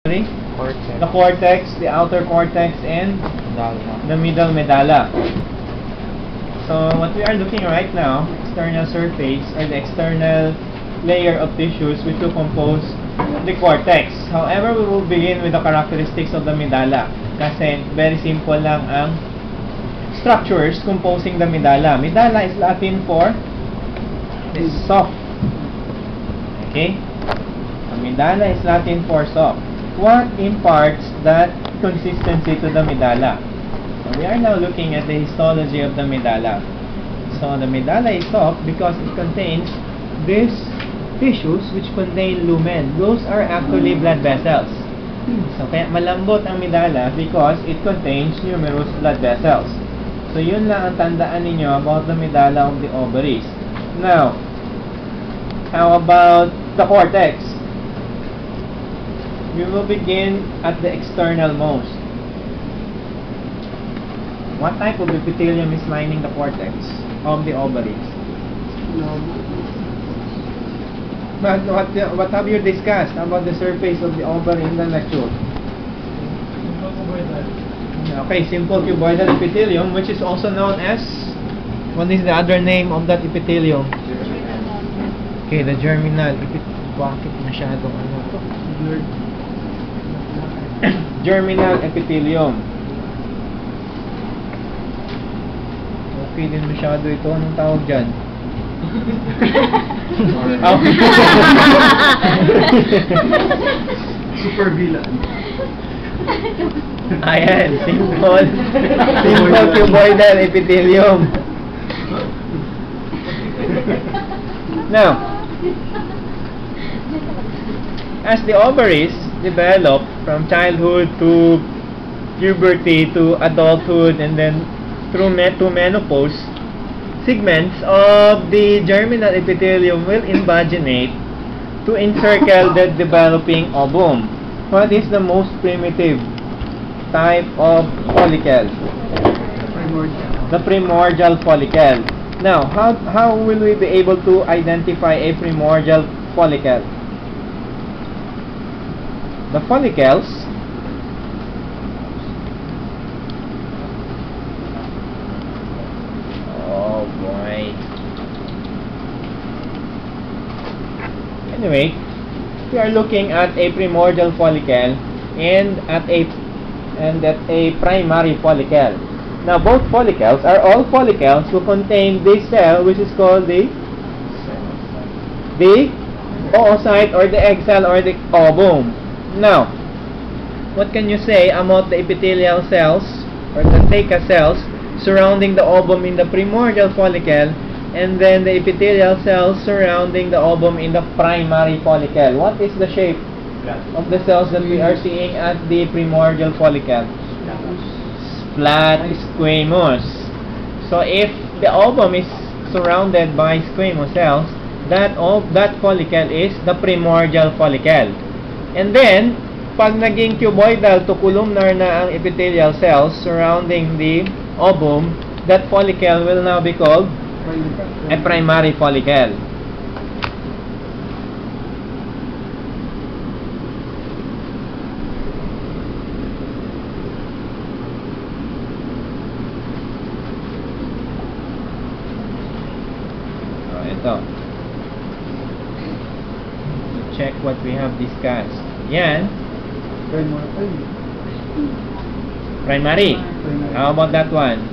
The cortex, the outer cortex, and the middle medulla. So what we are looking right now, external surface or the external layer of tissues which will compose the cortex. However, we will begin with the characteristics of the medulla kasi very simple lang ang structures composing the medulla. Medulla is Latin for soft. Okay? The medulla is Latin for soft. What imparts that consistency to the medulla? So we are now looking at the histology of the medulla. So the medulla is soft because it contains these tissues which contain lumen. Those are actually blood vessels. So kaya malambot ang medulla because it contains numerous blood vessels. So yun lang ang tandaan ninyo about the medulla of the ovaries. Now, how about the cortex? We will begin at the external most. What type of epithelium is lining the cortex of the ovaries? But what have you discussed about the surface of the ovary in the lecture? Okay, simple cuboidal epithelium, which is also known as, what is the other name of that epithelium? Okay, the germinal. Bakit masyadong ano to? Germinal epithelium. Okay din masyado ito. Anong tawag dyan? Super villain. Ayan, simple cuboidal epithelium. Now, as the ovaries develop from childhood to puberty to adulthood and then through to menopause, segments of the germinal epithelium will invaginate to encircle the developing ovum. What is the most primitive type of follicle? The primordial follicle. Now, how will we be able to identify a primordial follicle? The follicles Anyway, we are looking at a primordial follicle and at a primary follicle. Now, both follicles are all follicles who contain this cell which is called the oocyte or the egg cell or the ovum. Now, what can you say about the epithelial cells or the theca cells surrounding the ovum in the primordial follicle and then the epithelial cells surrounding the ovum in the primary follicle? What is the shape of the cells that we are seeing at the primordial follicle? Flat, squamous. So if the ovum is surrounded by squamous cells, that follicle is the primordial follicle. And then, pag naging cuboidal to columnar na ang epithelial cells surrounding the ovum, that follicle will now be called a primary follicle. So, ito. Check what we have discussed. Yan. Primary. How about that one?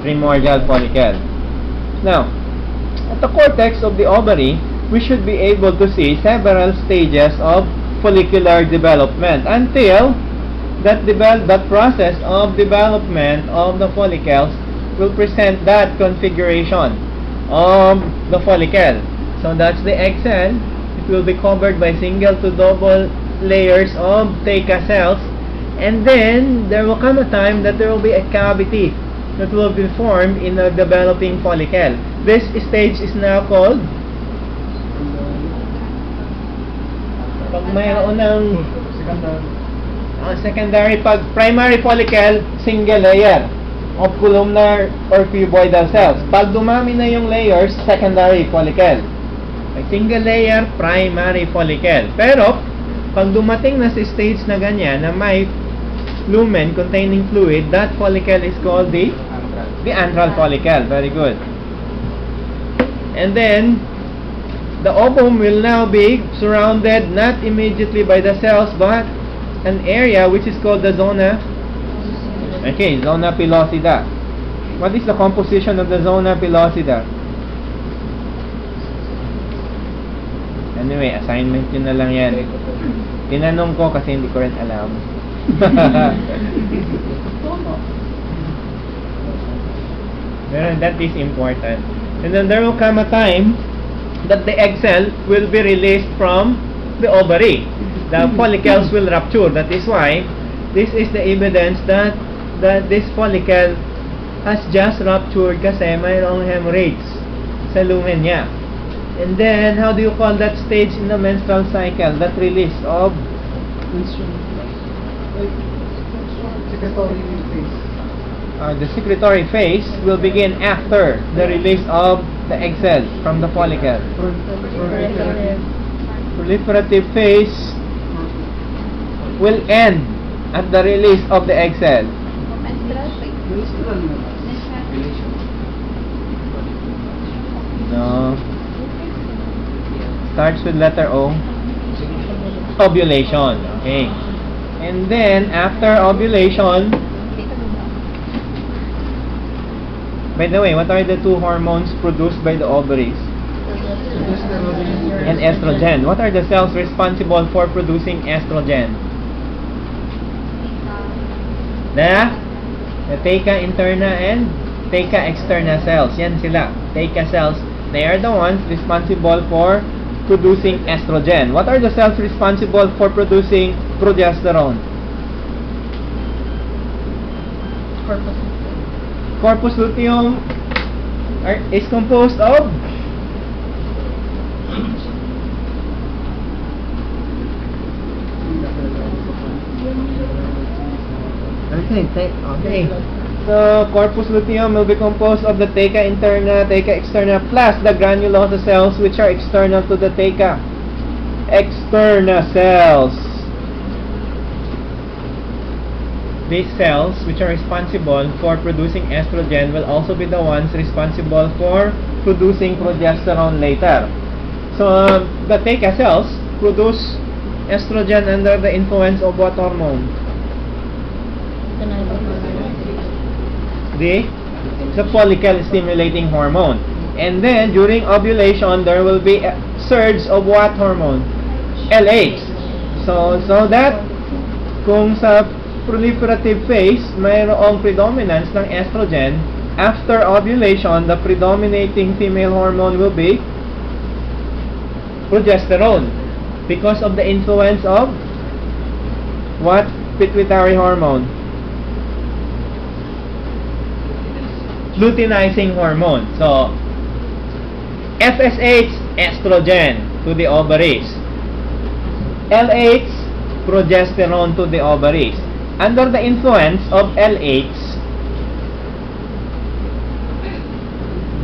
Primordial follicle. Now, at the cortex of the ovary, we should be able to see several stages of follicular development until that process of development of the follicles will present that configuration of the follicle. So that's the egg cell. It will be covered by single to double layers of theca cells, and then there will come a time that there will be a cavity that will be formed in a developing follicle. This stage is now called, pag mayroon ng secondary, pag primary follicle, single layer of columnar or cuboidal cells. Pag dumami na yung layers, secondary follicle. A single layer primary follicle. Pero Pag dumating na sa stage na ganyan, na may lumen containing fluid, that follicle is called the antral follicle. Very good. And then, the ovum will now be surrounded not immediately by the cells, but an area which is called the zona. Okay, zona pellucida. What is the composition of the zona pellucida? Anyway, assignment yun na lang yan. Tinanong ko kasi hindi ko rin alam. That is important. And then there will come a time that the egg cell will be released from the ovary. The follicles will rupture. That is why this is the evidence that this follicle has just ruptured kasi mayroong hemorrhage sa lumen niya. And then, how do you call that stage in the menstrual cycle? That release of the secretory phase will begin after the release of the egg cell from the follicle. Proliferative phase will end at the release of the egg cell. No. Starts with letter O. Ovulation. Okay. And then, after ovulation, by the way, what are the two hormones produced by the ovaries? And estrogen. What are the cells responsible for producing estrogen? The theca interna and theca externa cells. Yan sila. Theca cells. They are the ones responsible for producing estrogen. What are the cells responsible for producing progesterone? Corpus luteum is composed of okay. So corpus luteum will be composed of the theca interna, theca externa, plus the granulosa cells which are external to the theca. Externa cells. These cells which are responsible for producing estrogen will also be the ones responsible for producing progesterone later. So the theca cells produce estrogen under the influence of what hormone? The follicle stimulating hormone. And then during ovulation there will be a surge of what hormone? LH. So that kung sa proliferative phase mayroong predominance ng estrogen, after ovulation the predominating female hormone will be progesterone because of the influence of what pituitary hormone? Luteinizing hormone. So FSH, estrogen to the ovaries. LH, progesterone to the ovaries. Under the influence of LH,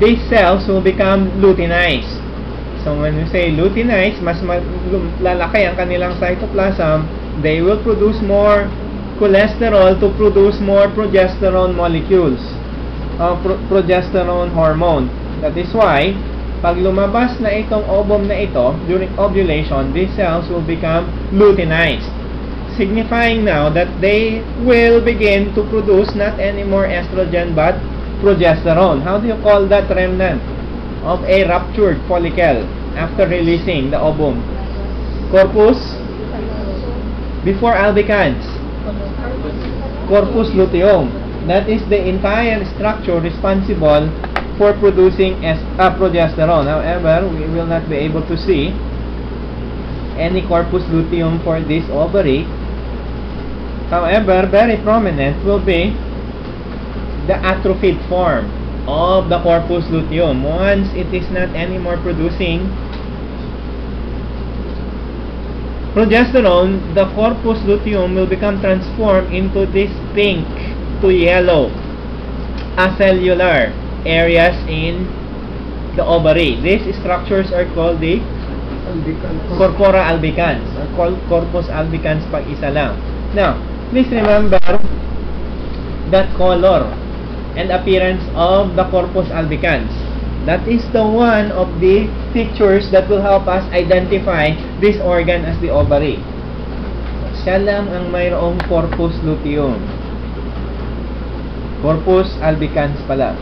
these cells will become luteinized. So when we say luteinized, mas lalaki ang kanilang cytoplasm, they will produce more cholesterol to produce more progesterone molecules. Progesterone hormone. That is why pag lumabas na itong ovum na ito during ovulation, these cells will become luteinized, signifying now that they will begin to produce not anymore estrogen but progesterone. How do you call that remnant of a ruptured follicle after releasing the ovum? Corpus. Before albicans, corpus luteum. That is the entire structure responsible for producing progesterone. However, we will not be able to see any corpus luteum for this ovary. However, very prominent will be the atrophied form of the corpus luteum. Once it is not anymore producing progesterone, the corpus luteum will become transformed into this pink to yellow acellular areas in the ovary. These structures are called the Corpora albicans or corpus albicans pag isa lang. Now, please remember that color and appearance of the corpus albicans. That is the one of the features that will help us identify this organ as the ovary. Siya lang ang mayroong corpus luteum. Corpus albicans pala.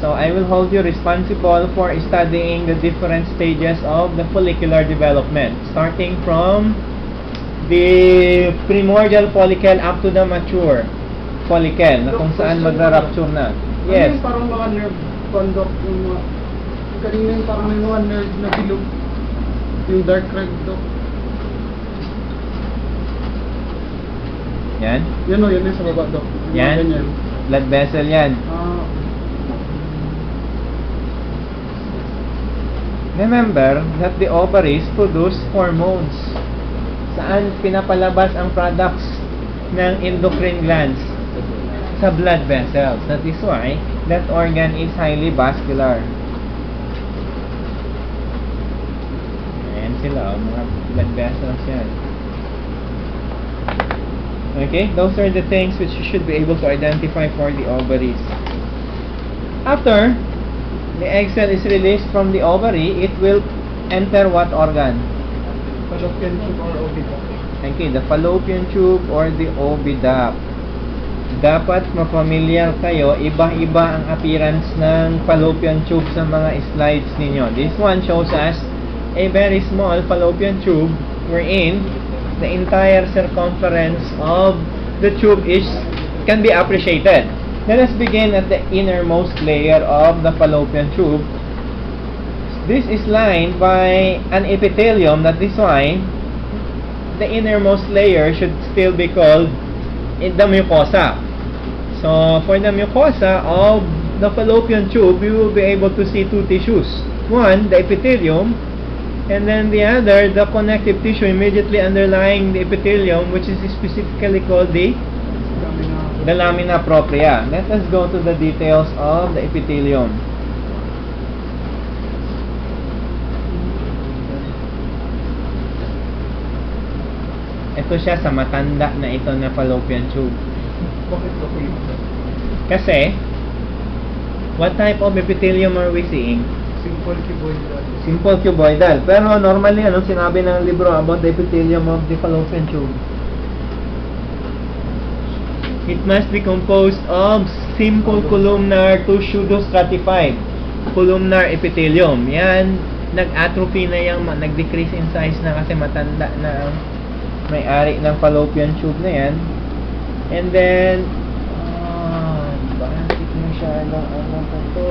So I will hold you responsible for studying the different stages of the follicular development, starting from the primordial follicle up to the mature follicle, na kung saan magra-rupture na. Yes. Ano yung parang mga nerve conduct, yung mga, kanina yung parang may mga nerve na bilog, yung dark red dog. Yan? Yan o, yan yung sa baba dog. Yan? Blood vessel yan. Remember that the ovaries produce hormones. Saan pinapalabas ang products ng endocrine glands? Sa blood vessels. That is why that organ is highly vascular. Ayan sila, mga blood vessels yan. Okay, those are the things which you should be able to identify for the ovaries. After the egg cell is released from the ovary, it will enter what organ? Fallopian tube or oviduct. Okay, the fallopian tube or the oviduct. Dapat mapamilyar kayo, iba-iba ang appearance ng fallopian tube sa mga slides ninyo. This one shows us a very small fallopian tube wherein the entire circumference of the tube can be appreciated. Let us begin at the innermost layer of the fallopian tube. This is lined by an epithelium. That is why the innermost layer should still be called the mucosa. So, for the mucosa of the fallopian tube, you will be able to see two tissues. One, the epithelium, and then the other, the connective tissue immediately underlying the epithelium, which is specifically called the lamina propria. Let us go to the details of the epithelium. Ito siya sa matanda na ito na fallopian tube. Kasi, what type of epithelium are we seeing? Simple cuboidal. Simple cuboidal. Pero normally, anong sinabi ng libro about the epithelium of the fallopian tube? It must be composed of simple columnar to pseudostratified columnar epithelium. Yan, nag-atrophy na yan, nag-decrease in size na kasi matanda na ang may-ari ng fallopian tube na yan. And then, bakit masyadong ano pa to?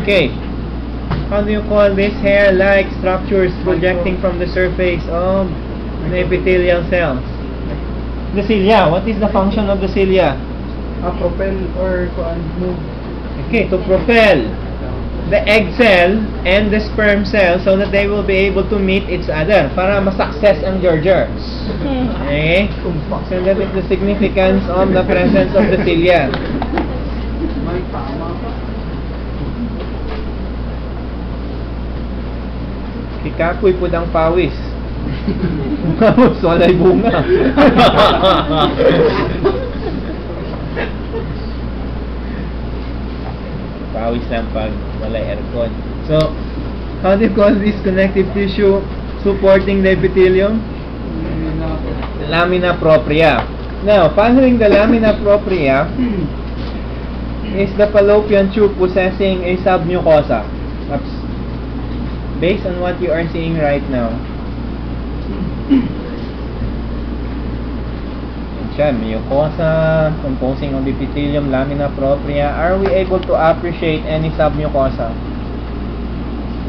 Okay. How do you call this hair-like structures projecting from the surface of the epithelial cells? The cilia. What is the function of the cilia? Propel or move. Okay, to propel the egg cell and the sperm cell so that they will be able to meet each other para ma-success ang Georgia. Okay? So that is the significance of the presence of the cilia. May tama pa. Kikakoy po ang pawis. Pawis, walay bunga. Pawis lang pag walay aircon. So, how do you call this connective tissue supporting the epithelium? Lamina propria. Now, following the lamina propria is the fallopian tube possessing a submucosa. Oops. Based on what you are seeing right now. Mucosa composing of epithelium, lamina propria. Are we able to appreciate any submucosa?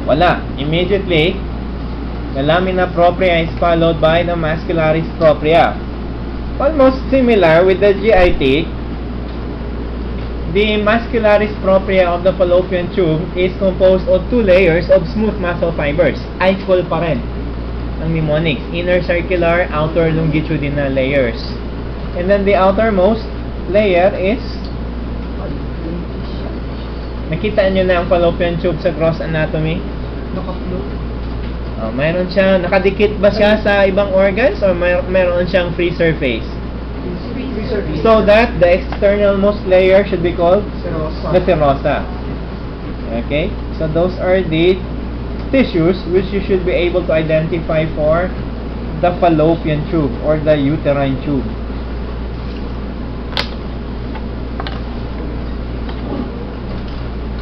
Wala. Immediately, the lamina propria is followed by the muscularis propria. Almost similar with the GIT, the muscularis propria of the fallopian tube is composed of two layers of smooth muscle fibers. Eiffel pa rin ang mnemonics. Inner circular, outer longitudinal layers. And then the outermost layer is Nakita nyo na ang fallopian tube sa gross anatomy? Naka-float. Mayroon siya, nakadikit ba siya sa ibang organs or mayroon siyang free surface? Free surface. So that the externalmost layer should be called Serosa. the serosa. Okay? So those are the tissues which you should be able to identify for the fallopian tube or the uterine tube.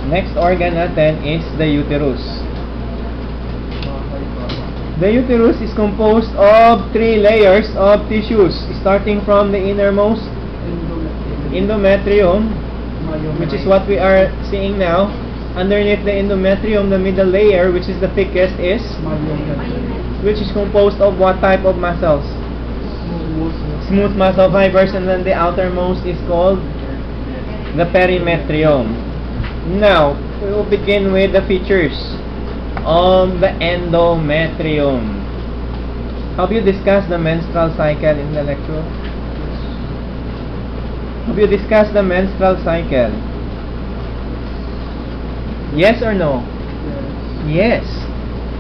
Next organ natin is the uterus. The uterus is composed of 3 layers of tissues, starting from the innermost endometrium, which is what we are seeing now. Underneath the endometrium, the middle layer, which is the thickest, is which is composed of what type of muscles? Smooth muscle fibers, and then the outermost is called the perimetrium. Now, we will begin with the features of the endometrium. Have you discussed the menstrual cycle in the lecture? Have you discussed the menstrual cycle? Yes or no? Yes.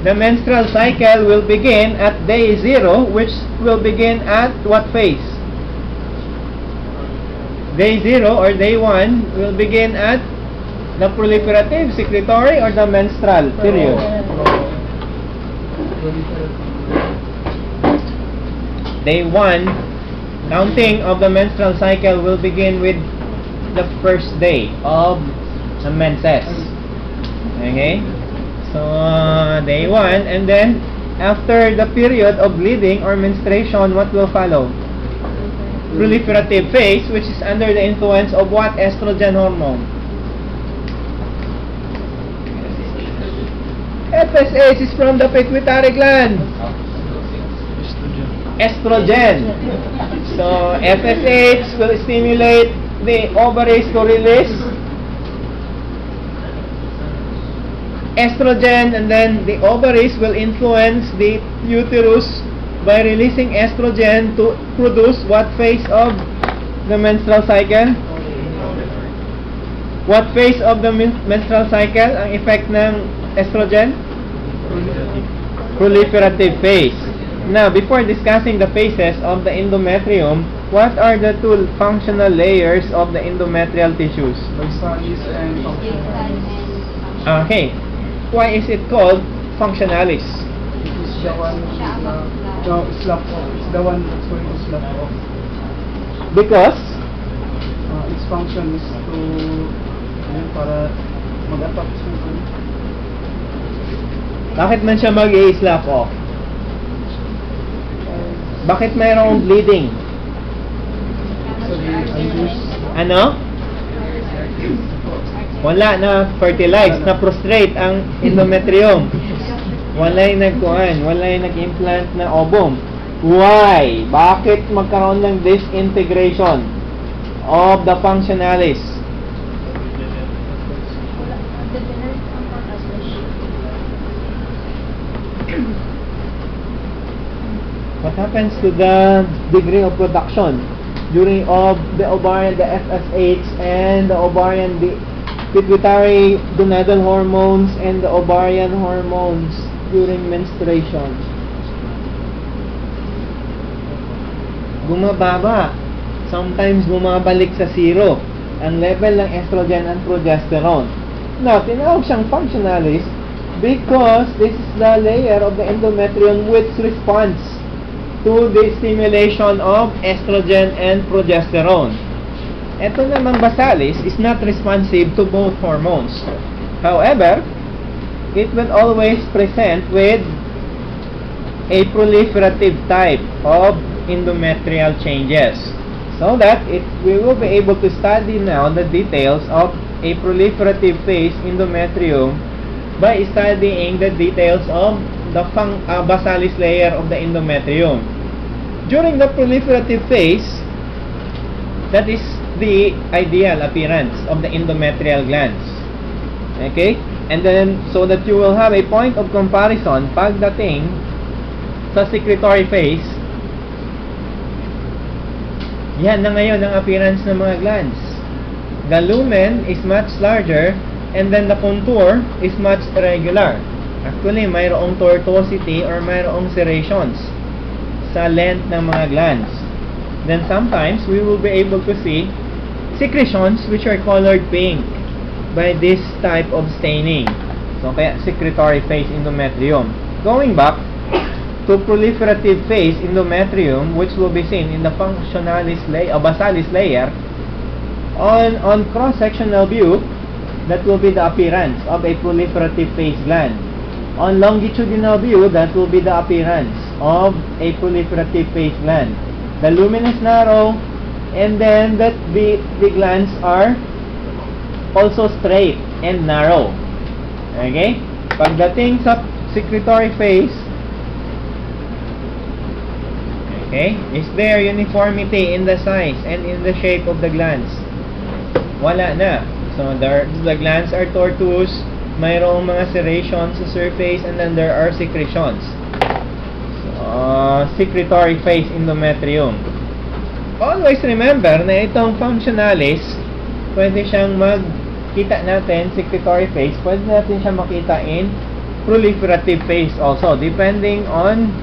The menstrual cycle will begin at day 0, which will begin at what phase? Day 0 or day 1 will begin at the proliferative, secretory, or the menstrual period? Day 1, counting of the menstrual cycle will begin with the first day of the menses. Okay? So, day 1, and then after the period of bleeding or menstruation, what will follow? Proliferative phase, which is under the influence of what estrogen hormone? FSH is from the pituitary gland. Estrogen. So FSH will stimulate the ovaries to release estrogen, and then the ovaries will influence the uterus by releasing estrogen to produce what phase of the menstrual cycle? What phase of the menstrual cycle ang effect ng estrogen? Proliferative phase. Now, before discussing the phases of the endometrium, what are the 2 functional layers of the endometrial tissues? Bassalis and functionalis. Okay. Why is it called functionalis? It is the one na slap off. It's the one that's going to slap off. Because Its function is to para mag-attack sa bakit man siya mag-i-slap off? Bakit mayroong bleeding? Ano? Wala na fertilize, na prostrate ang endometrium. Wala yung nagkuhan, wala yung nag-implant na ovum. Why? Bakit magkaroon ng disintegration of the functionalis? What happens to the degree of production during of the ovarian, the FSH, and the ovarian, the pituitary gonadal hormones, and the ovarian hormones during menstruation? Bumababa. Sometimes bumabalik sa 0 ang level ng estrogen and progesterone. Now, tinawag siyang functionalis because this is the layer of the endometrium which responds to the stimulation of estrogen and progesterone. Ito namang bassalis is not responsive to both hormones. However, it will always present with a proliferative type of endometrial changes. So that we will be able to study now the details of a proliferative phase endometrium by studying the details of the bassalis layer of the endometrium. During the proliferative phase, that is the ideal appearance of the endometrial glands. Okay? And then, so that you will have a point of comparison pagdating sa secretory phase, yan na ngayon ang appearance ng mga glands. The lumen is much larger and then the contour is much irregular. Actually, mayroong tortuosity or mayroong serrations sa length ng mga glands. Then sometimes we will be able to see secretions which are colored pink by this type of staining. So kaya secretory phase endometrium. Going back to proliferative phase endometrium, which will be seen in the functionalis layer, basalis layer, on cross-sectional view, that will be the appearance of a proliferative phase gland. On longitudinal view, that will be the appearance of a proliferative phase gland. The lumen is narrow, and then that the glands are also straight and narrow. Okay? Pagdating sa secretory phase, okay, is there uniformity in the size and in the shape of the glands? Wala na. So the glands are tortuous, mayroong mga serrations sa surface, and then there are secretions. So, secretory phase endometrium. Always remember na itong functionalis, pwede siyang magkita natin, secretory phase, pwede natin siyang makita in proliferative phase also, depending on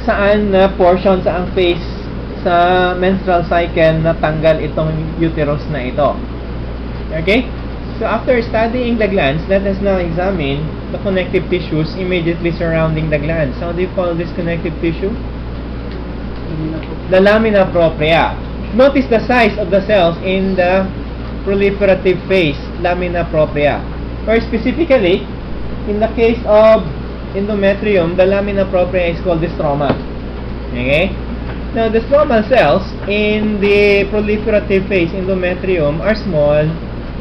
saan na portion, saang phase sa menstrual cycle natanggal itong uterus na ito. Okay? So after studying the glands, let us now examine the connective tissues immediately surrounding the glands. How do you call this connective tissue? The lamina propria. Notice the size of the cells in the proliferative phase, lamina propria. Or specifically, in the case of endometrium, the lamina propria is called the stroma. Okay? Now, the stromal cells in the proliferative phase endometrium are small,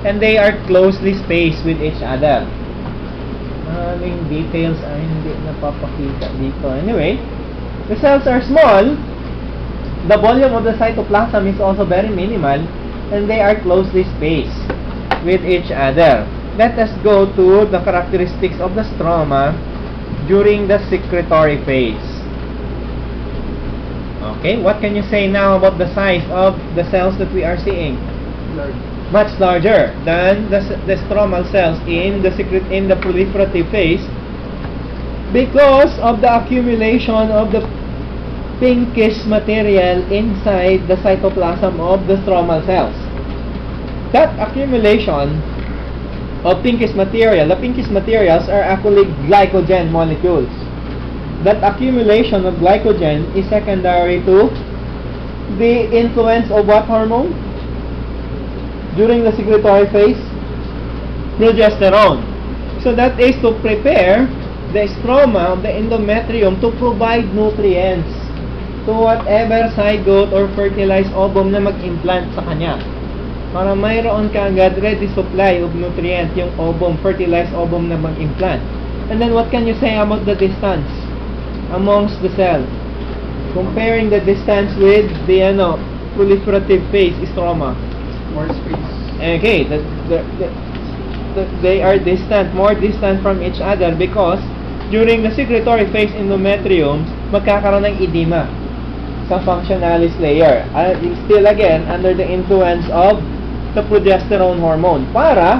and they are closely spaced with each other. Maraming details ay hindi napapakita dito. Anyway, the cells are small, the volume of the cytoplasm is also very minimal, and they are closely spaced with each other. Let us go to the characteristics of the stroma during the secretory phase. Okay, what can you say now about the size of the cells that we are seeing? Large. Much larger than the stromal cells in the proliferative phase, because of the accumulation of the pinkish material inside the cytoplasm of the stromal cells. That accumulation of pinkish material, the pinkish materials are actually glycogen molecules. That accumulation of glycogen is secondary to the influence of what hormone? During the secretory phase? Progesterone. So that is to prepare the stroma of the endometrium to provide nutrients to whatever zygote or fertilized ovum na mag-implant sa kanya. Para mayroon ka agad ready supply of nutrient yung ovum, fertilized ovum na mag-implant. And then what can you say about the distance amongst the cell? Comparing the distance with the proliferative phase stroma. More space. Okay, they are distant, more distant from each other, because during the secretory phase endometrium, magkakaroon ng edema sa functionalis layer. Still again, under the influence of the progesterone hormone, para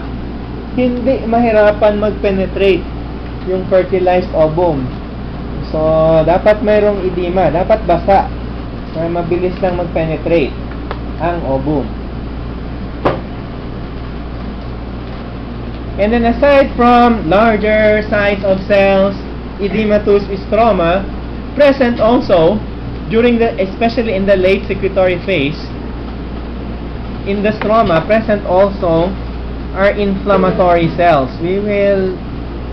hindi mahirapan mag-penetrate yung fertilized ovum. So, dapat mayroong edema, dapat basa, para mabilis lang mag-penetrate ang ovum. And then aside from larger size of cells, edematous stroma, present also during especially in the late secretory phase, in the stroma, present also are inflammatory cells. We will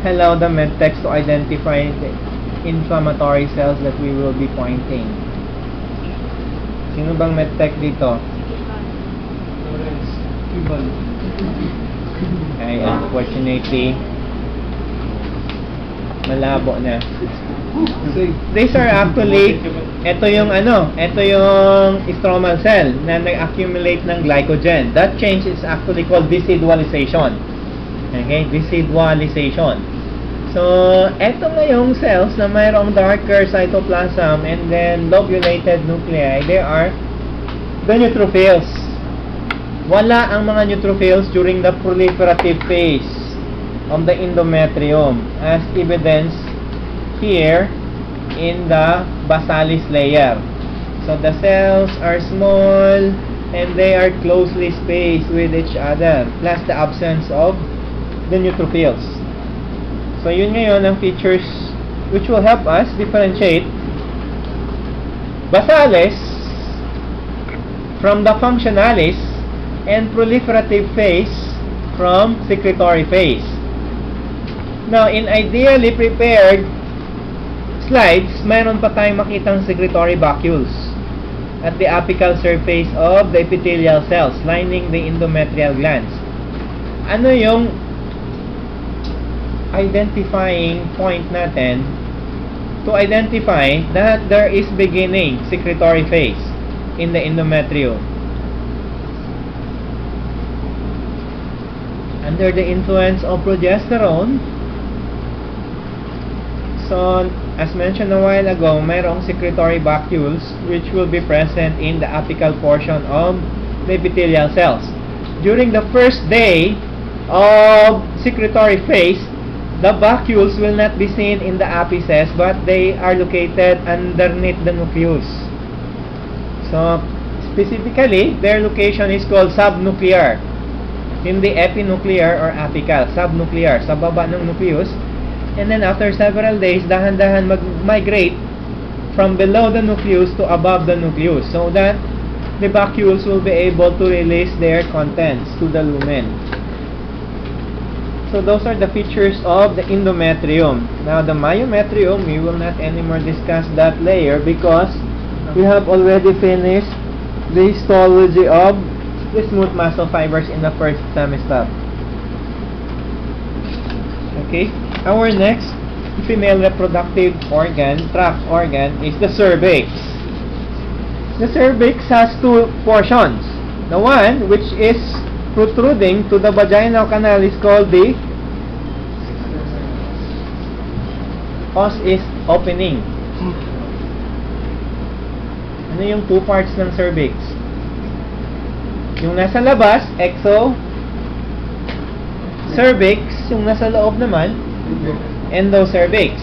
allow the medtechs to identify the inflammatory cells that we will be pointing. Sino bang medtech dito? Ay, unfortunately, malabo na. These are actually, ito yung stromal cell na nag-accumulate ng glycogen. That change is actually called decidualization. Okay, decidualization. So, ito nga yung cells na mayroong darker cytoplasm and then lobulated nuclei. They are the neutrophils. Wala ang mga neutrophils during the proliferative phase of the endometrium, as evidenced here in the basalis layer. So the cells are small and they are closely spaced with each other, plus the absence of the neutrophils. So yun ngayon ang features which will help us differentiate basalis from the functionalis and proliferative phase from secretory phase. Now, in ideally prepared slides, mayroon pa tayong makitang secretory vacuoles at the apical surface of the epithelial cells lining the endometrial glands. Ano yung identifying point natin to identify that there is beginning secretory phase in the endometrium? Under the influence of progesterone, so as mentioned a while ago, mayroong secretory vacuoles which will be present in the apical portion of the epithelial cells. During the first day of secretory phase, the vacuoles will not be seen in the apices, but they are located underneath the nucleus. So specifically, their location is called subnuclear. Hindi epinuclear or apical, subnuclear, sa baba ng nucleus. And then after several days, dahan-dahan mag-migrate from below the nucleus to above the nucleus, so that the vacuoles will be able to release their contents to the lumen. So those are the features of the endometrium. Now the myometrium, we will not anymore discuss that layer because we have already finished the histology of the smooth muscle fibers in the first semester. Okay, our next female reproductive organ, tract organ, is the cervix. The cervix has two portions. The one which is protruding to the vaginal canal is called the os is opening. Ano yung two parts ng cervix? Yung nasa labas, exo cervix, yung nasa loob naman, endocervix.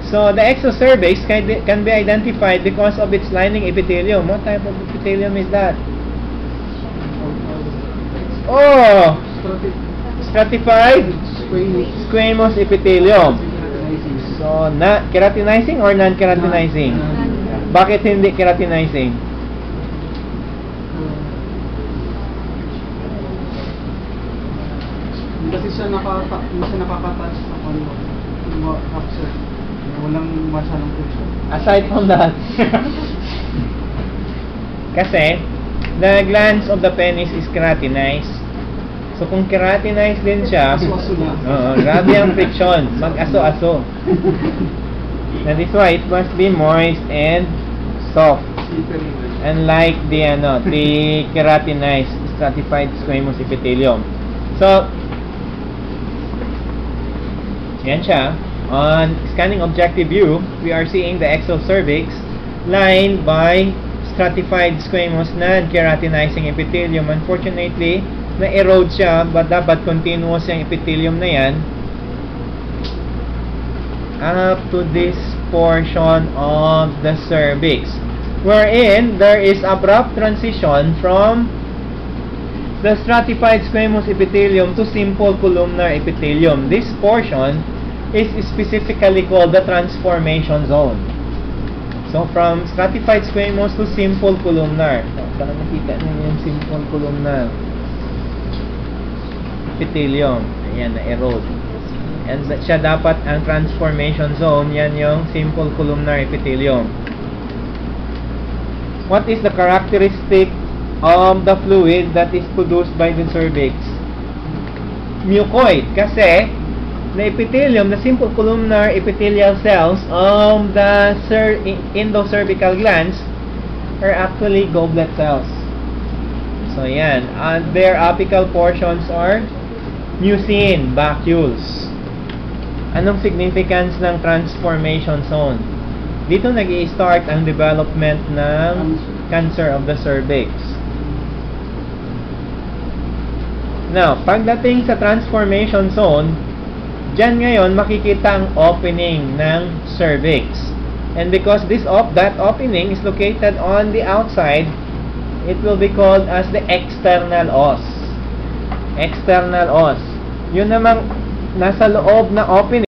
So the exocervix can be identified because of its lining epithelium. What type of epithelium is that? Oh, stratified squamous epithelium. So, keratinizing or non-keratinizing? Bakit hindi keratinizing? Kasi siya nakaka-touch sa capsule. Walang masyadong pressure. Aside from that, kasi the glands of the penis is keratinized. So kung keratinized din siya, grabe ang friction, mag-aso-aso. That is why it must be moist and soft. Unlike the keratinized stratified squamous epithelium. So yan siya. On scanning objective view, we are seeing the exocervix lined by stratified squamous non-keratinizing epithelium. Unfortunately, na-erode siya, but dapat continuous yung epithelium na yan up to this portion of the cervix, wherein there is abrupt transition from the stratified squamous epithelium to simple columnar epithelium. This portion is specifically called the transformation zone. So from stratified squamous to simple columnar. Para makita niyo yung simple columnar epithelium. Ayan, na-erode. And siya dapat ang transformation zone. Yan yung simple columnar epithelium. What is the characteristic of the fluid that is produced by the cervix? Mucoid. Kasi the epithelium, the simple columnar epithelial cells of the endocervical glands are actually goblet cells. So yan, and their apical portions are mucin vacuoles. Anong significance ng transformation zone? Dito nag-i-start ang development ng cancer of the cervix. Now, pagdating sa transformation zone, dyan ngayon makikita ang opening ng cervix. And because that opening is located on the outside, it will be called as the external os. External os. Yun namang nasa loob na opening